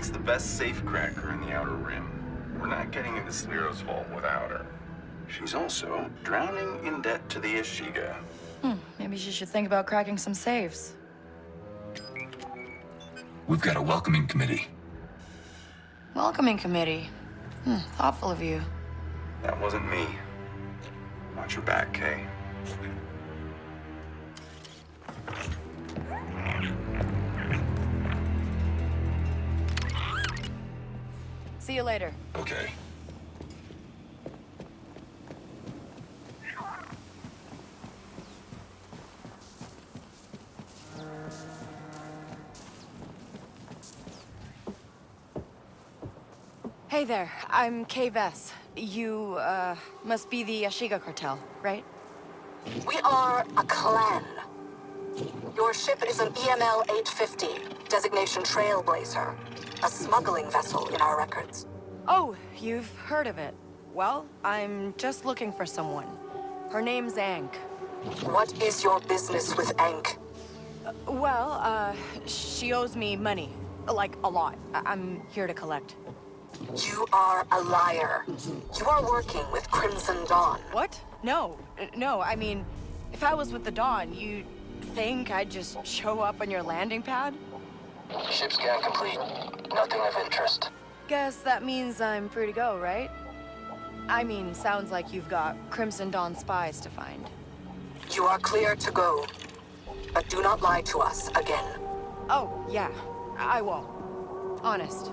Ank's the best safecracker in the Outer Rim. We're not getting into Spiro's vault without her. She's also drowning in debt to the Ishiga. Maybe she should think about cracking some safes. We've got a welcoming committee. Welcoming committee. Thoughtful of you. That wasn't me. Watch your back, Kay. See you later. Okay. Hey there, I'm Kay Vess. You, must be the Ashiga cartel, right? We are a clan. Your ship is an EML 850, designation Trailblazer, a smuggling vessel in our records. Oh, you've heard of it. Well, I'm just looking for someone. Her name's Ank. What is your business with Ank? She owes me money. Like, a lot. I'm here to collect. You are a liar. You are working with Crimson Dawn. What? No. No, I mean, if I was with the Dawn, you'd think I'd just show up on your landing pad? Ship scan complete. Nothing of interest. Guess that means I'm free to go, right? I mean, sounds like you've got Crimson Dawn spies to find. You are clear to go. But do not lie to us again. Oh, yeah. I won't. Honest.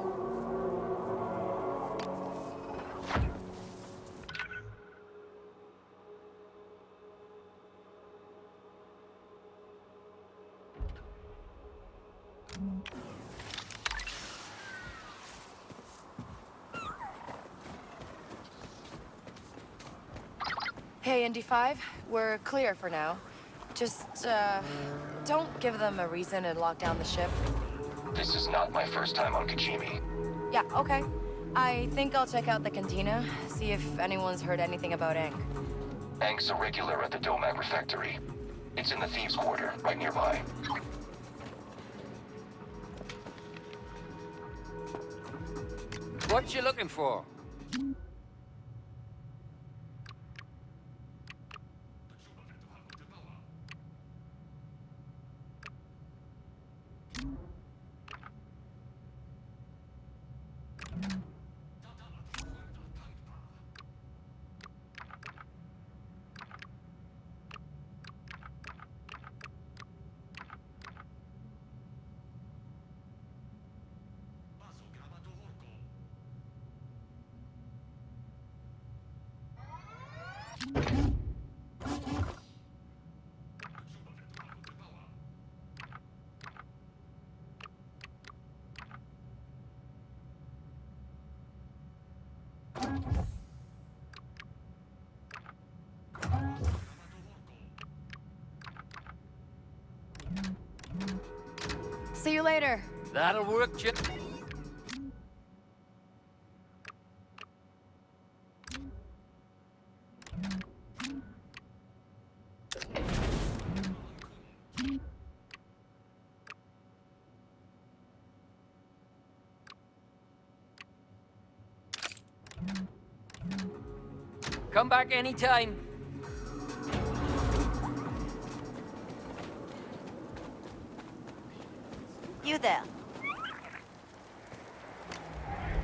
Hey, Indy 5, we're clear for now. Just, don't give them a reason and lock down the ship. This is not my first time on Kijimi. Yeah, okay. I think I'll check out the cantina, see if anyone's heard anything about Ank. Ank's a regular at the Domag Refectory. It's in the Thieves' Quarter, right nearby. What you looking for? See you later. That'll work, Chip. Come back anytime. You there.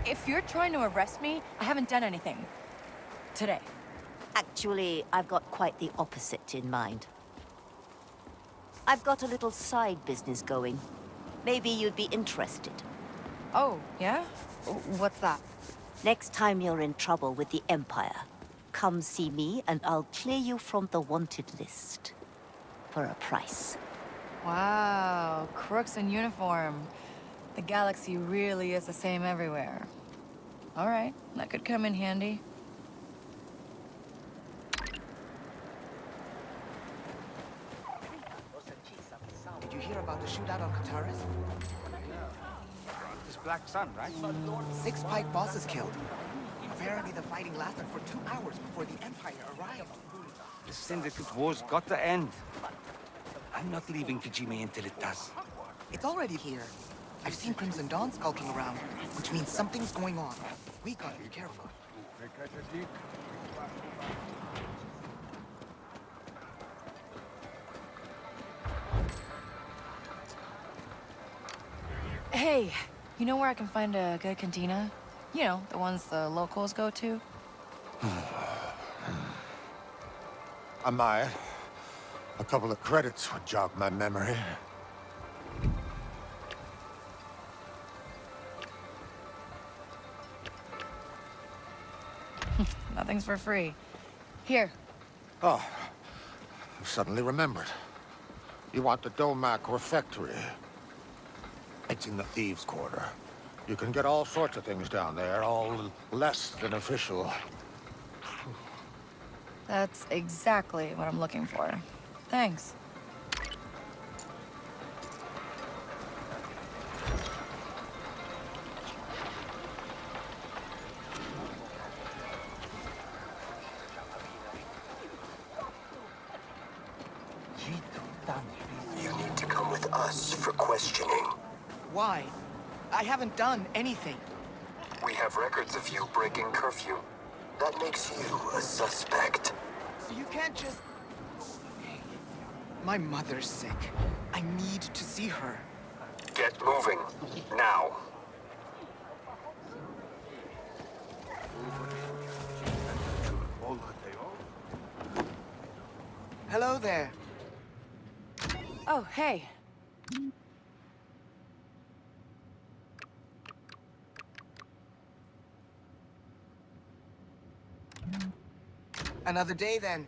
If you're trying to arrest me, I haven't done anything. Today. Actually, I've got quite the opposite in mind. I've got a little side business going. Maybe you'd be interested. Oh, yeah? What's that? Next time you're in trouble with the Empire, come see me and I'll clear you from the wanted list. For a price. Wow, crooks in uniform. The galaxy really is the same everywhere. All right, that could come in handy. Did you hear about the shootout on Kataris? This Black Sun, right? 6 Pike bosses killed. Apparently the fighting lasted for 2 hours before the Empire arrived. The Syndicate War's got to end. I'm not leaving Kijimi until it does. It's already here. I've seen Crimson Dawn skulking around, which means something's going on. We gotta be careful. Hey, you know where I can find a good cantina? You know, the ones the locals go to? I might. A couple of credits would jog my memory. Nothing's for free. Here. Oh, I suddenly remembered. You want the Domac refectory? It's in the Thieves' Quarter. You can get all sorts of things down there, all less than official. That's exactly what I'm looking for. Thanks. You need to come with us for questioning. Why? I haven't done anything. We have records of you breaking curfew. That makes you a suspect. You can't just... My mother's sick. I need to see her. Get moving. Now. Hello there. Oh, hey. Another day then.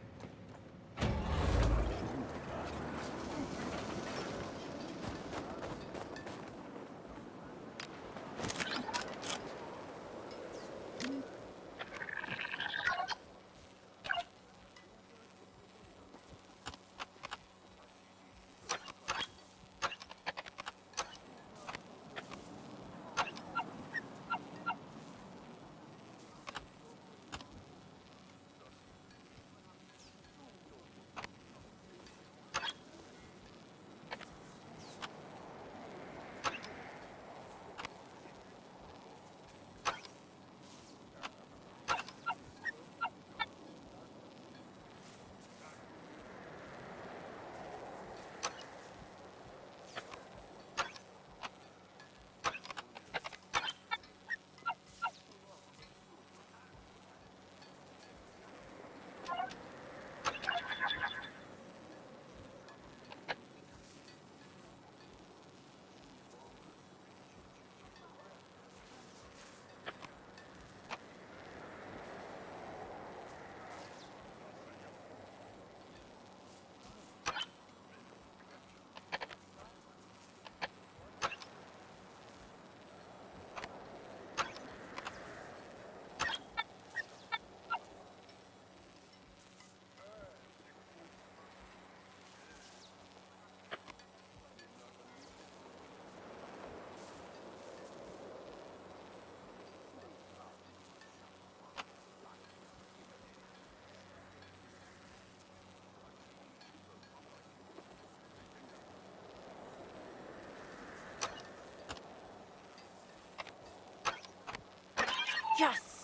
Yes!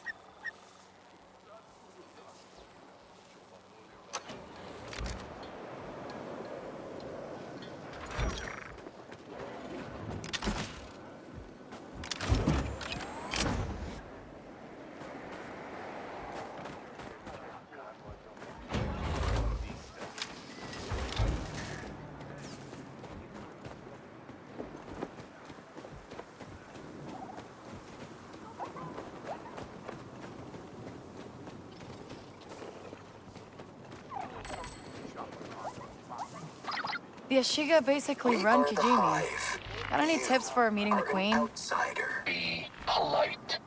The Ashiga basically We run are the Kijimi. Hive. Got any You tips for meeting the are an Queen? outsider. Be polite.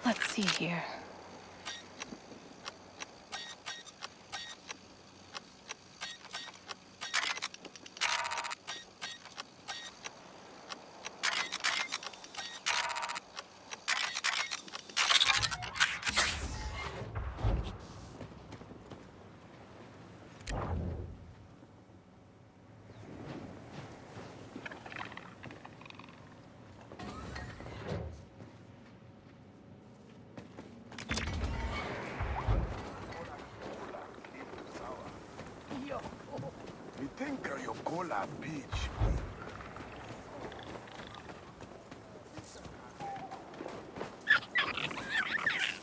Let's see here. la bitch.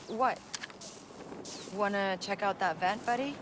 What? Wanna check out that vent, buddy?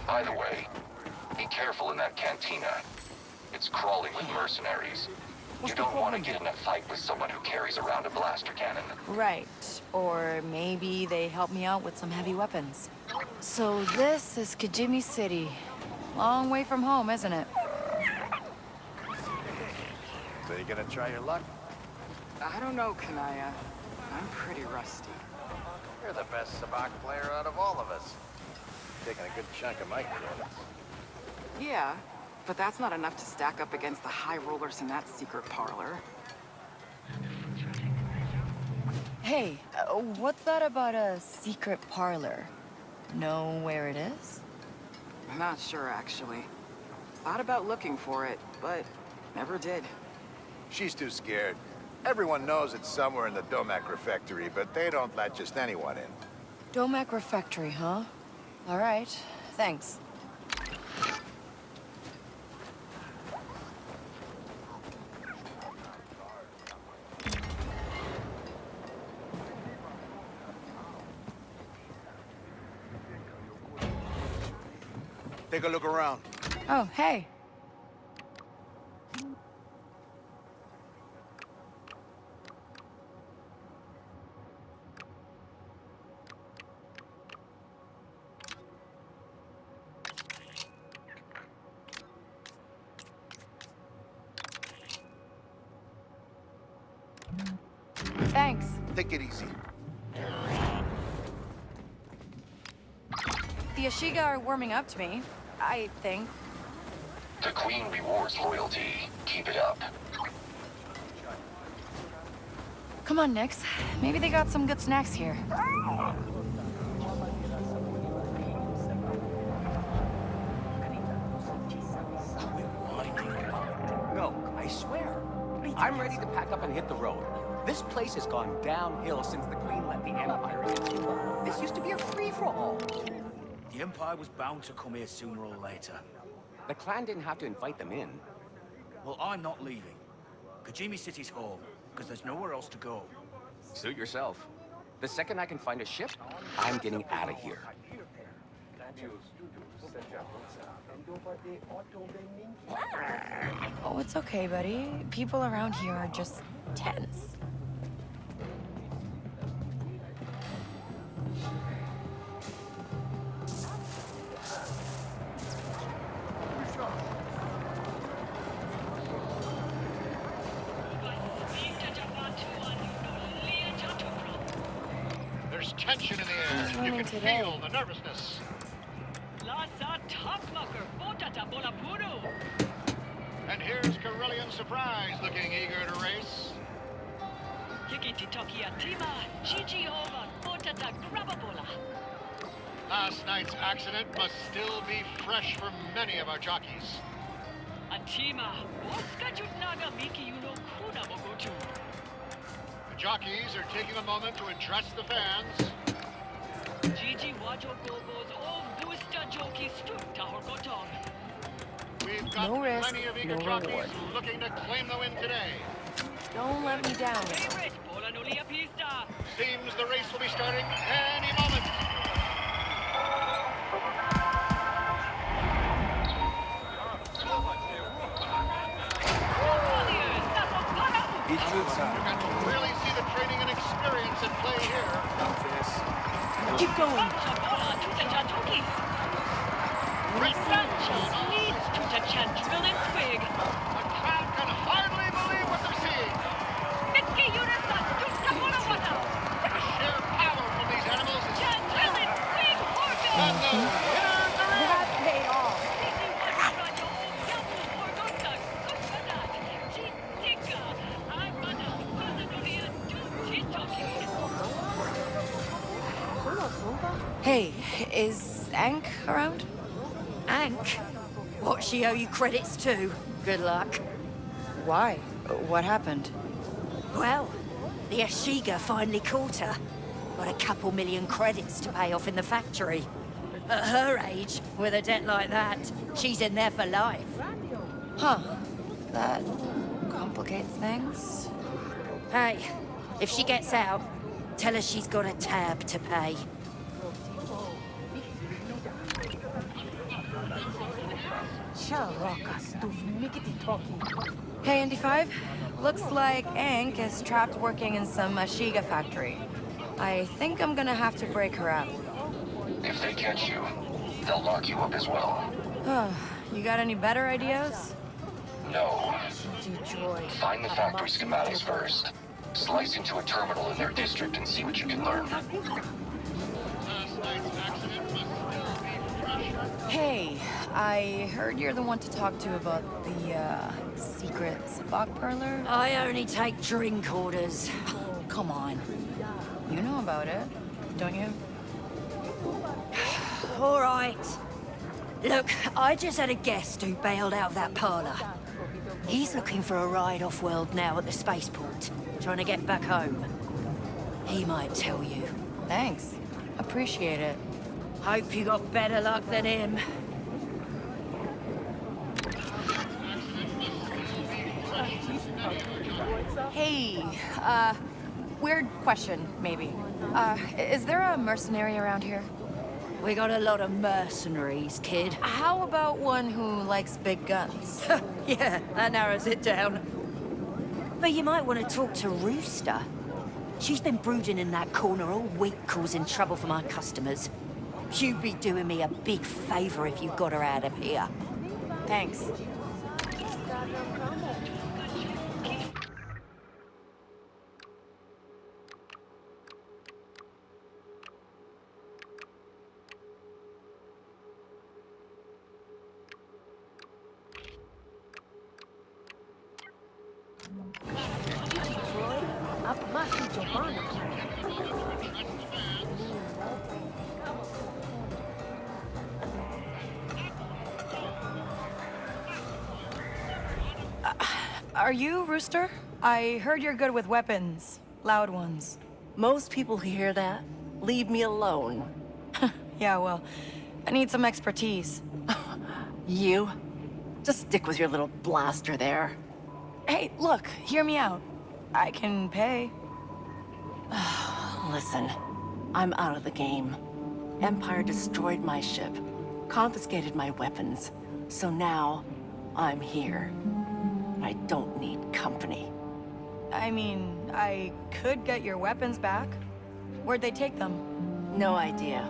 By the way, be careful in that cantina. It's crawling with mercenaries. You don't want to get in a fight with someone who carries around a blaster cannon. Right. Or maybe they help me out with some heavy weapons. So this is Kijimi City. Long way from home, isn't it? So you gonna try your luck? I don't know, Kanaya. I'm pretty rusty. You're the best sabacc player out of all of us. Taking a good chunk of my credits. Yeah, but that's not enough to stack up against the high rollers in that secret parlor. Hey, what's that about a secret parlor? Know where it is? I'm not sure, actually. Thought about looking for it, but never did. She's too scared. Everyone knows it's somewhere in the Domac refectory, but they don't let just anyone in. Domac Refectory, huh? All right, thanks. Take a look around. Oh, hey. Thanks. Take it easy. The Ashiga are warming up to me, I think. The Queen rewards loyalty. Keep it up. Come on, Nix. Maybe they got some good snacks here. I'm ready to pack up and hit the road. This place has gone downhill since the Queen let the Empire in. This used to be a free-for-all. The Empire was bound to come here sooner or later. The clan didn't have to invite them in. Well, I'm not leaving. Kajimi City's home, because there's nowhere else to go. Suit yourself. The second I can find a ship, I'm getting out of here. Oh, it's okay, buddy. People around here are just tense. There's tension in the air. You can feel the nervousness. And here's Carillion Surprise, looking eager to race. Last night's accident must still be fresh for many of our jockeys. The jockeys are taking a moment to address the fans. We've got No risk, plenty of eager no jockeys reward. looking to claim the win today. Don't let me down now. Seems the race will be starting any moment. You can really see the training and experience at play here. Keep going. The crowd can hardly believe what they're seeing. The sheer power from these animals is thrilling. And the winners are in. That paid off. Hey, is Ank around? Ank? What she owe you credits to? Good luck. Why? What happened? Well, the Ashiga finally caught her. Got a couple million credits to pay off in the factory. At her age, with a debt like that, she's in there for life. Huh. That complicates things. Hey, if she gets out, tell her she's got a tab to pay. Hey, Indy 5. Looks like Ank is trapped working in some Ashiga factory. I think I'm gonna have to break her out. If they catch you, they'll lock you up as well. You got any better ideas? No. Find the factory schematics first. Slice into a terminal in their district and see what you can learn. Last night's accident must still be fresh. Hey, I heard you're the one to talk to about the, secret Sabak parlor? I only take drink orders. Come on. You know about it, don't you? All right. Look, I just had a guest who bailed out of that parlor. He's looking for a ride off-world now at the spaceport, trying to get back home. He might tell you. Thanks. Appreciate it. Hope you got better luck than him. Hey, weird question, maybe. Is there a mercenary around here? We got a lot of mercenaries, kid. How about one who likes big guns? Yeah, that narrows it down. But you might want to talk to Rooster. She's been brooding in that corner all week, causing trouble for my customers. You'd be doing me a big favor if you got her out of here. Thanks. Are you Rooster? I heard you're good with weapons. Loud ones. Most people who hear that leave me alone. Yeah, well, I need some expertise. You? Just stick with your little blaster there. Hey, look, hear me out. I can pay. Listen, I'm out of the game. Empire destroyed my ship, confiscated my weapons. So now, I'm here. I don't need company. I mean, I could get your weapons back. Where'd they take them? No idea.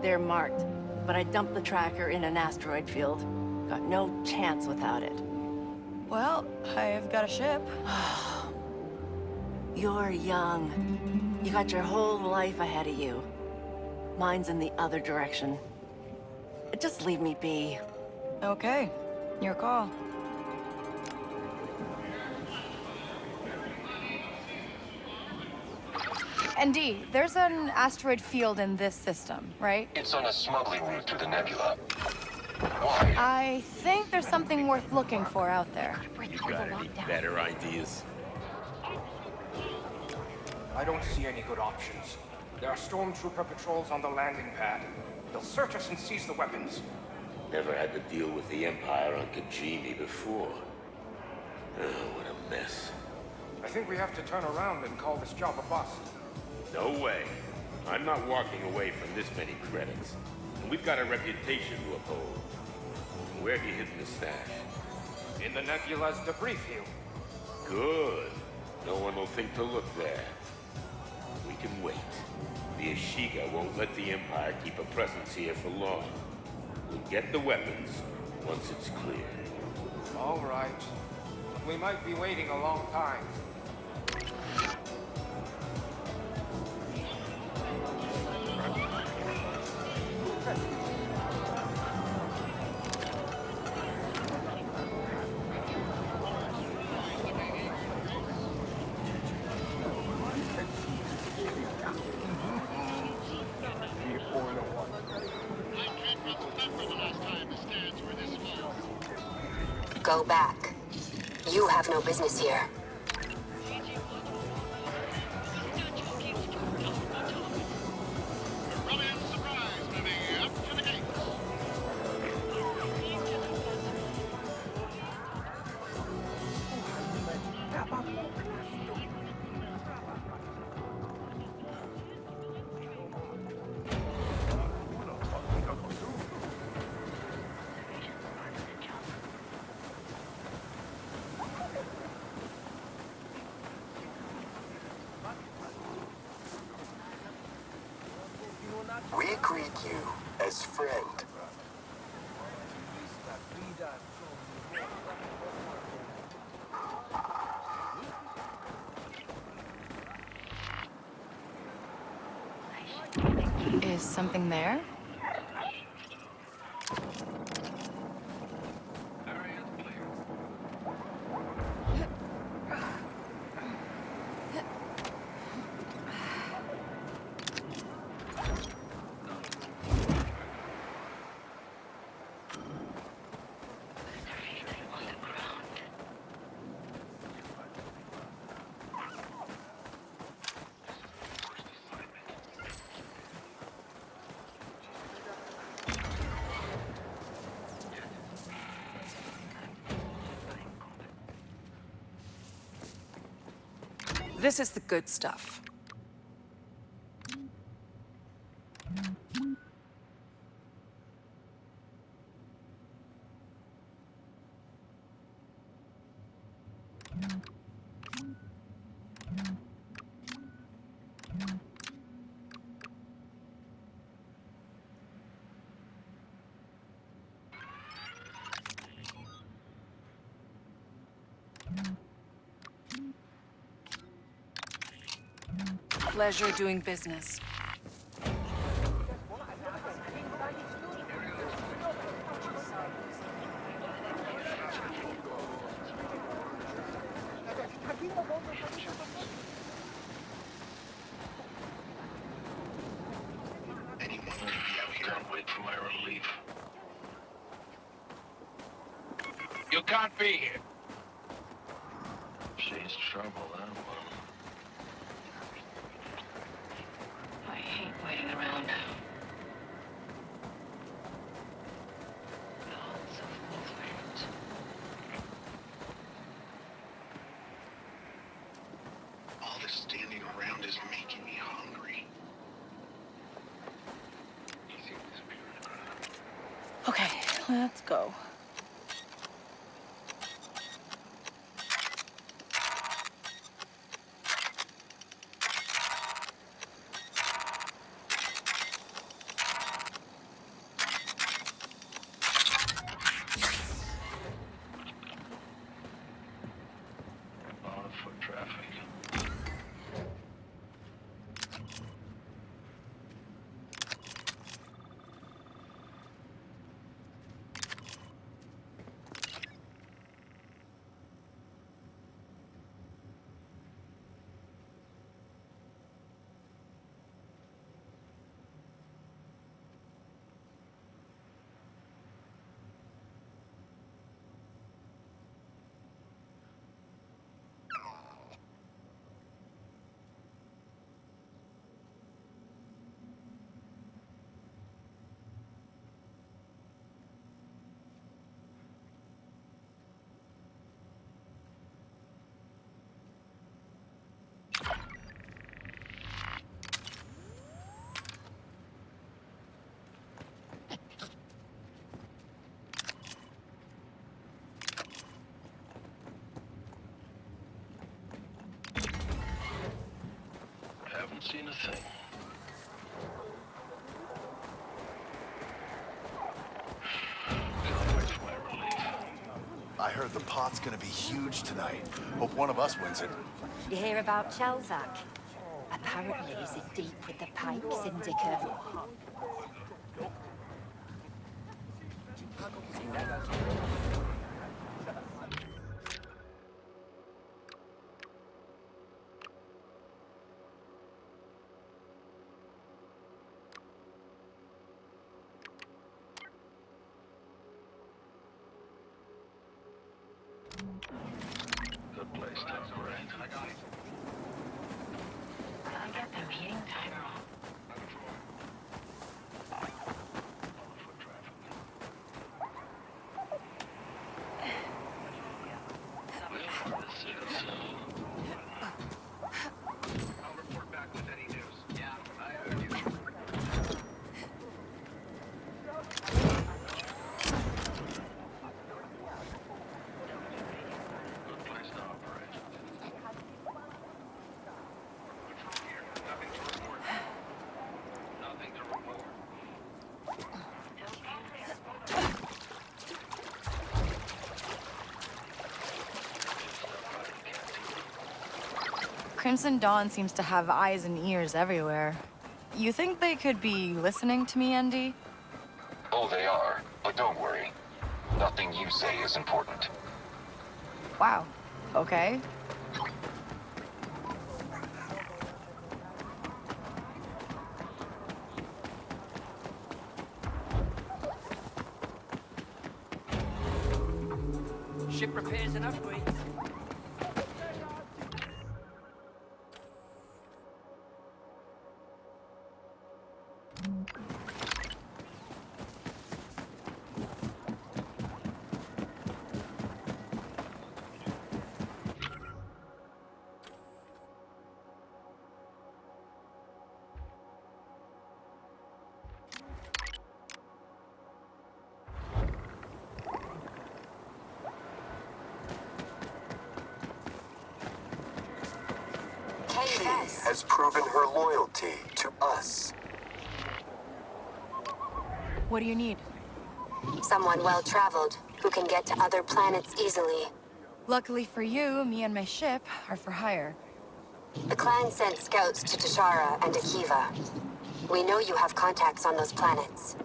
They're marked, but I dumped the tracker in an asteroid field. Got no chance without it. Well, I've got a ship. You're young. You got your whole life ahead of you. Mine's in the other direction. Just leave me be. Okay, your call. And D, there's an asteroid field in this system, right? It's on a smuggling route through the nebula. Why? I think there's something worth looking for out there. You got any better ideas? I don't see any good options. There are stormtrooper patrols on the landing pad. They'll search us and seize the weapons. Never had to deal with the Empire on Kajimi before. Oh, what a mess. I think we have to turn around and call this job a bust. No way. I'm not walking away from this many credits. And we've got a reputation to uphold. Where have you hidden the stash? In the nebula's debris field. Good. No one will think to look there. We can wait. The Ashiga won't let the Empire keep a presence here for long. We'll get the weapons once it's clear. All right. We might be waiting a long time. Go back. You have no business here. We greet you as friend. Is something there? This is the good stuff. Pleasure doing business. Anyone can be out here and wait for my relief. You can't be here. She's Serious trouble, that one. I hate waiting around. Lots of movement. All this standing around is making me hungry. Okay, let's go. A lot of foot traffic. Haven't seen a thing. Can't wait for my relief. I heard the pot's gonna be huge tonight. Hope one of us wins it. You hear about Chelzak? Apparently he's in deep with the Pike Syndicate. Good place to operate. I'll get them heating time. I'll report back with any news. Yeah, I heard you. Good place to operate. Nothing to report. Nothing to report. Crimson Dawn seems to have eyes and ears everywhere. You think they could be listening to me, Andy? Oh, they are. But don't worry. Nothing you say is important. Wow. Okay. Ship repairs and upgrades. Hey, Vess. Has proven her loyalty to us. What do you need? Someone well-traveled who can get to other planets easily. Luckily for you, me and my ship are for hire. The clan sent scouts to Tashara and Akiva. We know you have contacts on those planets.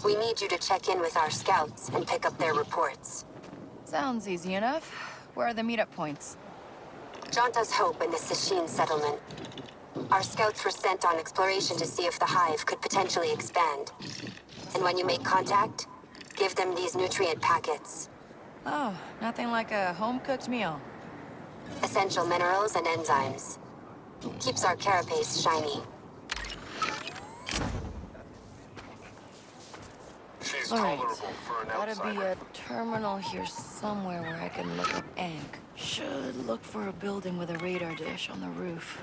We need you to check in with our scouts and pick up their reports. Sounds easy enough. Where are the meetup points? Janta's Hope in the Sashin settlement. Our scouts were sent on exploration to see if the hive could potentially expand. And when you make contact, give them these nutrient packets. Oh, nothing like a home-cooked meal. Essential minerals and enzymes. Keeps our carapace shiny. She's All right. tolerable for an Gotta be outsider. a terminal here somewhere where I can look up Ank. Should look for a building with a radar dish on the roof.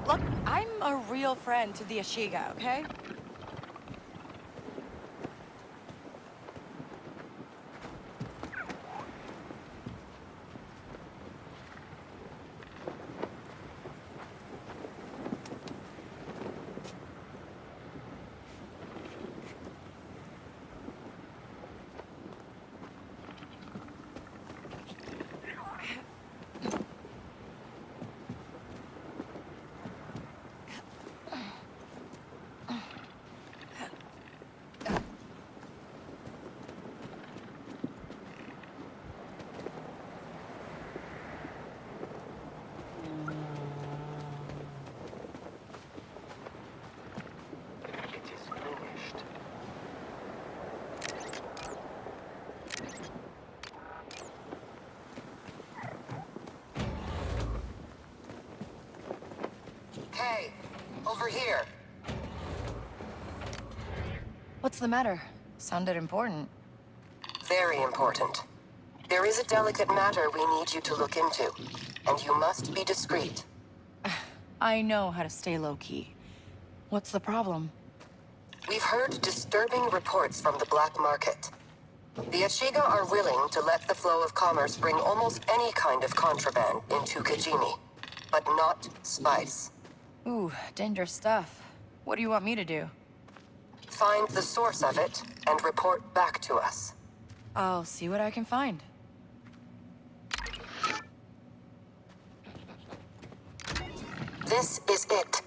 Look, I'm a real friend to the Ashiga, okay? Hey, over here. What's the matter? Sounded important. Very important. There is a delicate matter we need you to look into, and you must be discreet. I know how to stay low-key. What's the problem? We've heard disturbing reports from the black market. The Ashiga are willing to let the flow of commerce bring almost any kind of contraband into Kajimi, but not spice. Ooh, dangerous stuff. What do you want me to do? Find the source of it and report back to us. I'll see what I can find. This is it.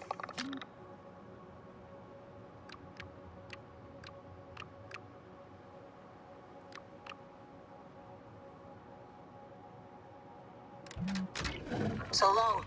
So long.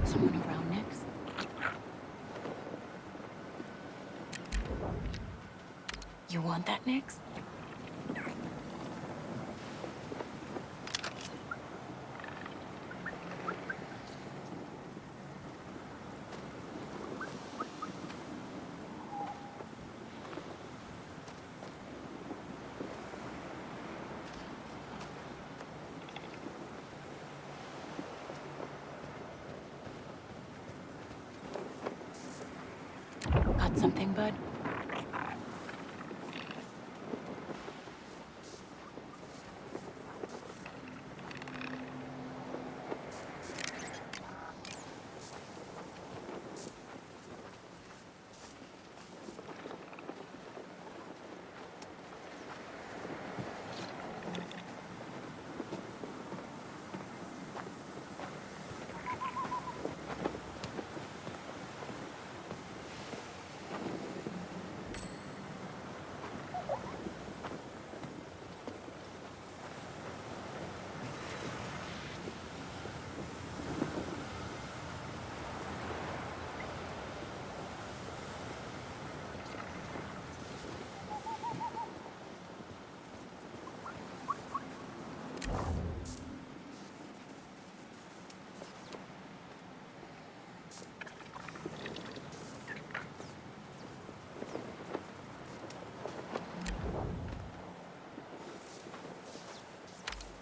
Someone around next? You want that, Nix? Got something, bud?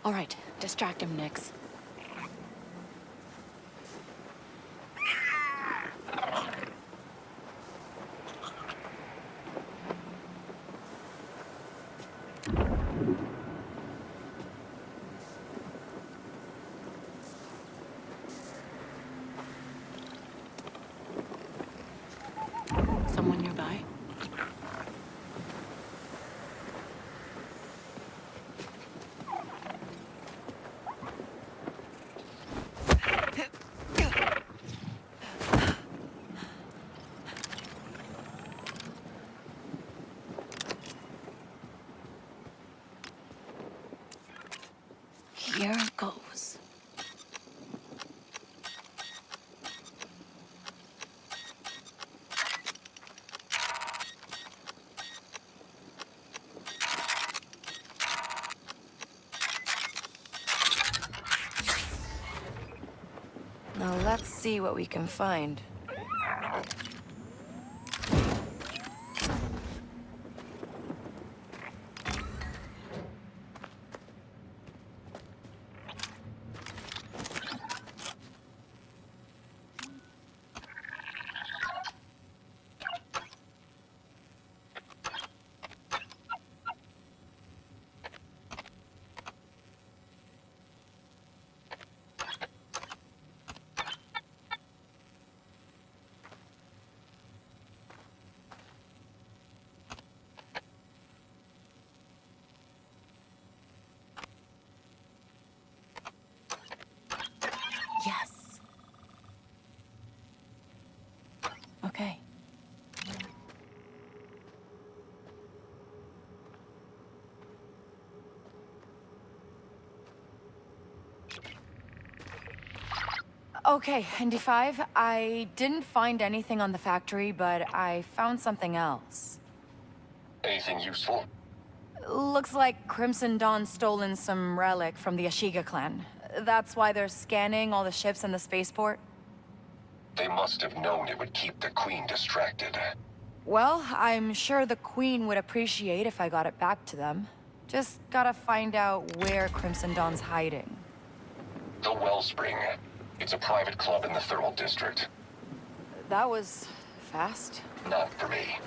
All right, Distract him, Nix. Someone nearby? Here goes. Now let's see what we can find. Yes. Okay. Okay, ND5, I didn't find anything on the factory, but I found something else. Anything useful? Looks like Crimson Dawn's stolen some relic from the Ashiga clan. That's why they're scanning all the ships in the spaceport. They must have known it would keep the Queen distracted. Well, I'm sure the Queen would appreciate if I got it back to them. Just gotta find out where Crimson Dawn's hiding. The Wellspring. It's a private club in the Thermal District. That was fast. Not for me.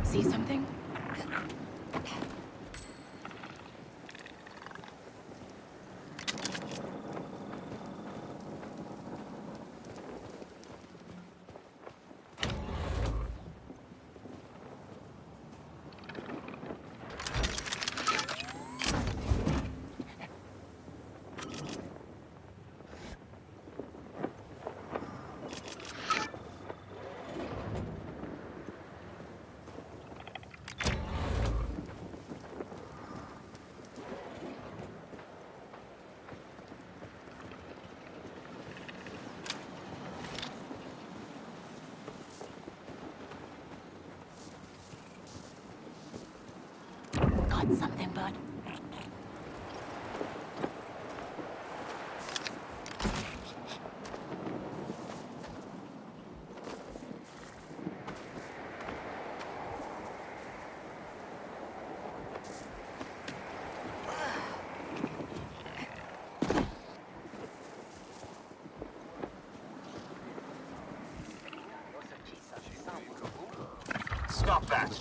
See something? Got something, bud. Stop that!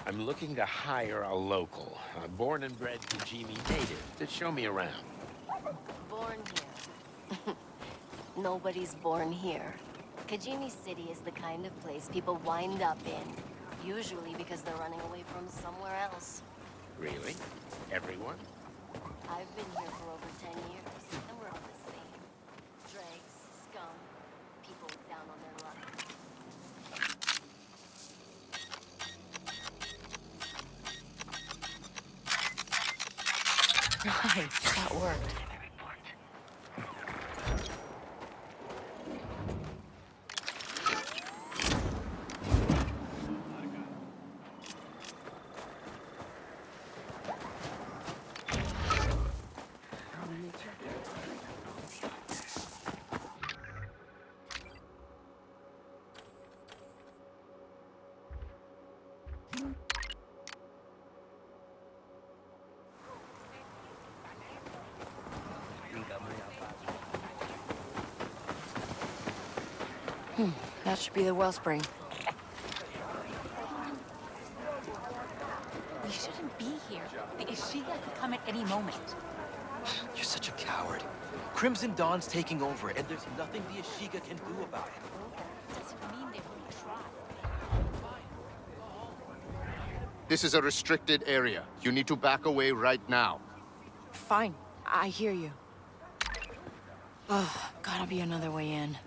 I'm looking to hire a local, a born and bred Kajimi native, to show me around. Born here. Nobody's born here. Kajimi City is the kind of place people wind up in. Usually because they're running away from somewhere else. Really? Everyone? I've been here for over 10 years, and we're all the same. Dregs, scum, people down on their luck. Nice, that worked. That should be the wellspring. We shouldn't be here. The Ishiga could come at any moment. You're such a coward. Crimson Dawn's taking over, and there's nothing the Ishiga can do about it. Doesn't mean they won't try. This is a restricted area. You need to back away right now. Fine, I hear you. Oh, gotta be another way in.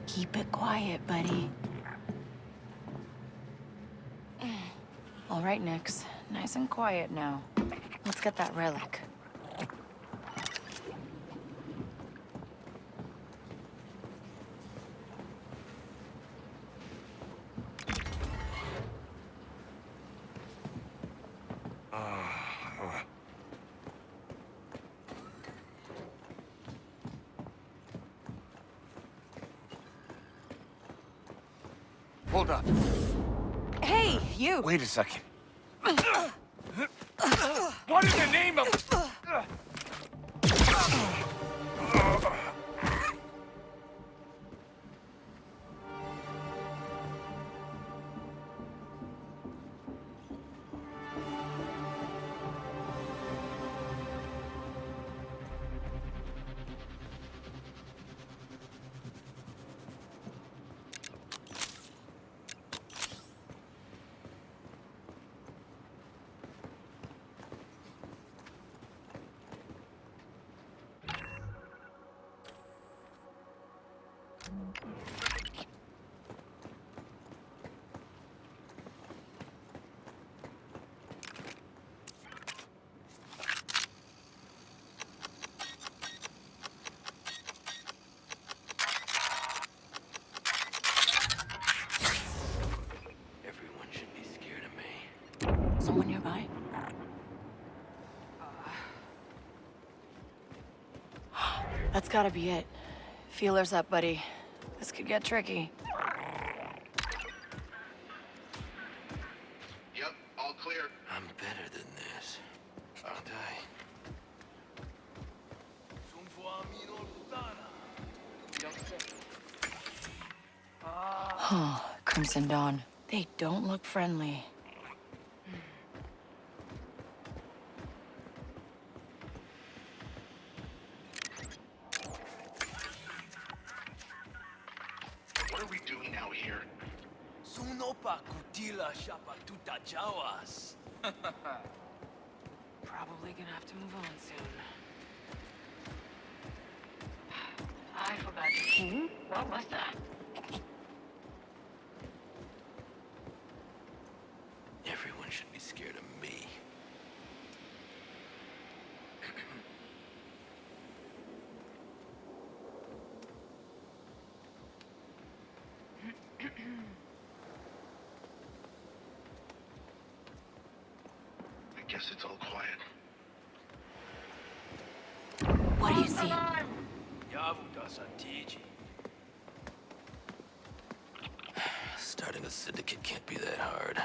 Keep it quiet, buddy. All right, Nix. Nice and quiet now. Let's get that relic. Hold up. Hey, you! Wait a second. What in the name of... Everyone should be scared of me. Someone nearby? That's gotta be it. Feelers up, buddy. This could get tricky. Yep, all clear. I'm better than this, aren't I? Huh, Crimson Dawn. They don't look friendly. What are we doing out here? Sunopa kutila shapa tuta jawas. Probably gonna have to move on soon. I forgot to... What was that? Everyone should be scared of me. I guess it's all quiet. What do you see? Starting a syndicate can't be that hard.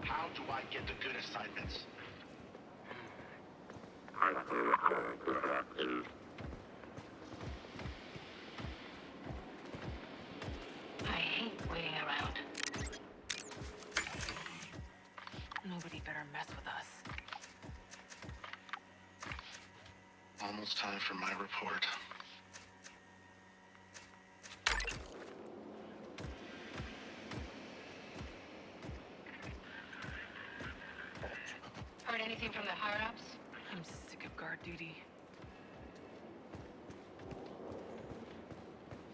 How do I get the good assignments? I hate waiting around. Nobody better mess with us. Almost time for my report. Heard anything from the higher-ups? I'm sick of guard duty.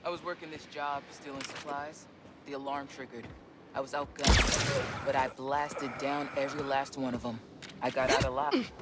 I was working this job, stealing supplies. The alarm triggered. I was outgunned, but I blasted down every last one of them. I got out alive.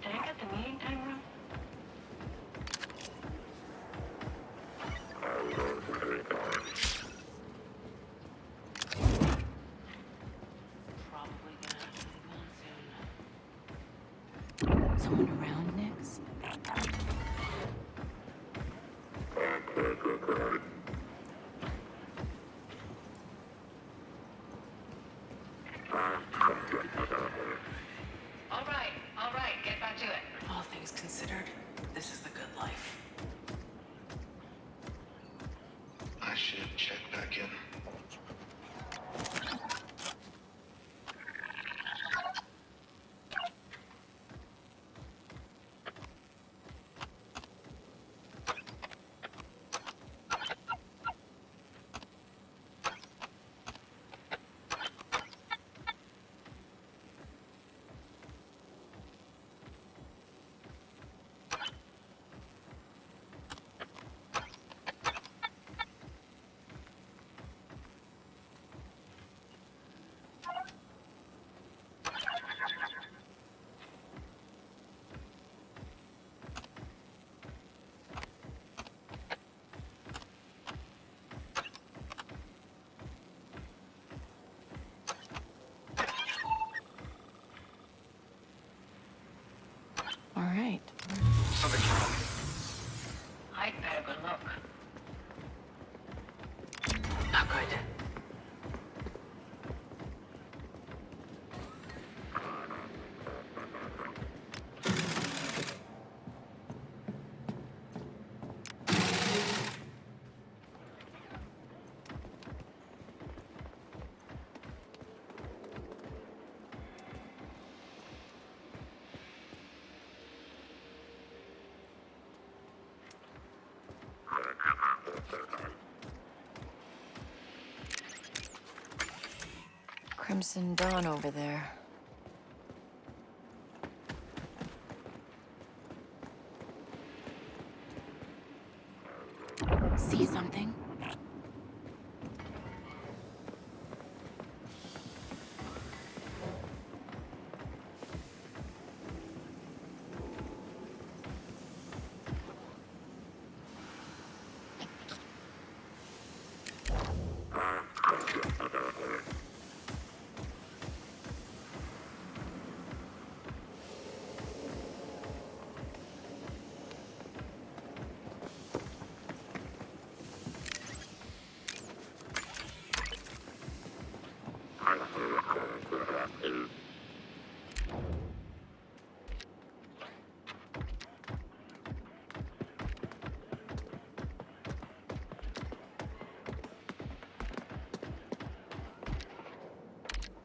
Did I get the meeting time wrong? Probably gonna have to move on soon. Someone around next? All right, get back to it. All things considered, this is the good life. I should check back in. All right. Something's wrong. I'd better go look. Not good. Crimson Dawn over there. See something?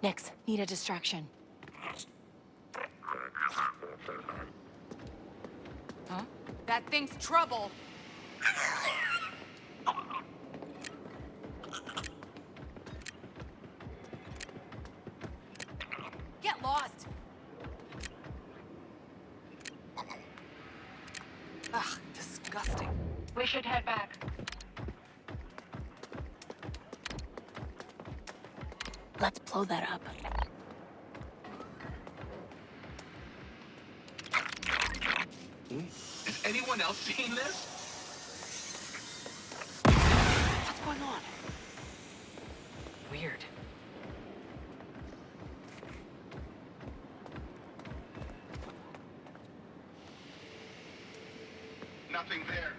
Nix, need a distraction. Huh? That thing's trouble! Get lost! Ugh, disgusting. We should head back. Let's blow that up. Is anyone else seeing this? What's going on? Weird. Nothing there.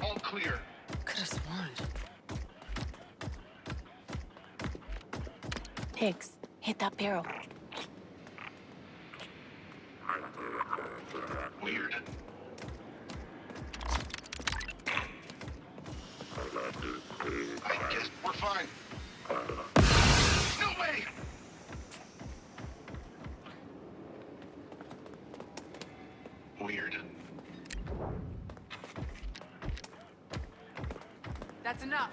All clear. Could have sworn. Nix, hit that barrel. Weird. I guess we're fine. No way! Weird. That's enough.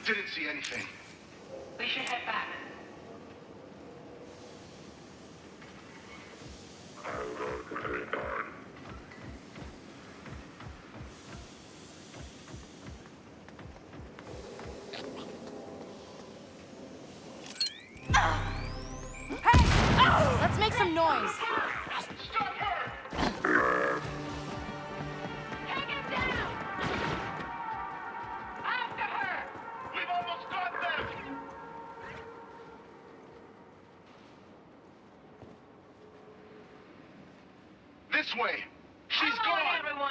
Didn't see anything. We should head back. Let's make some noise! Stop her! Take him down! After her! We've almost got them! This way! She's Come on, gone! everyone!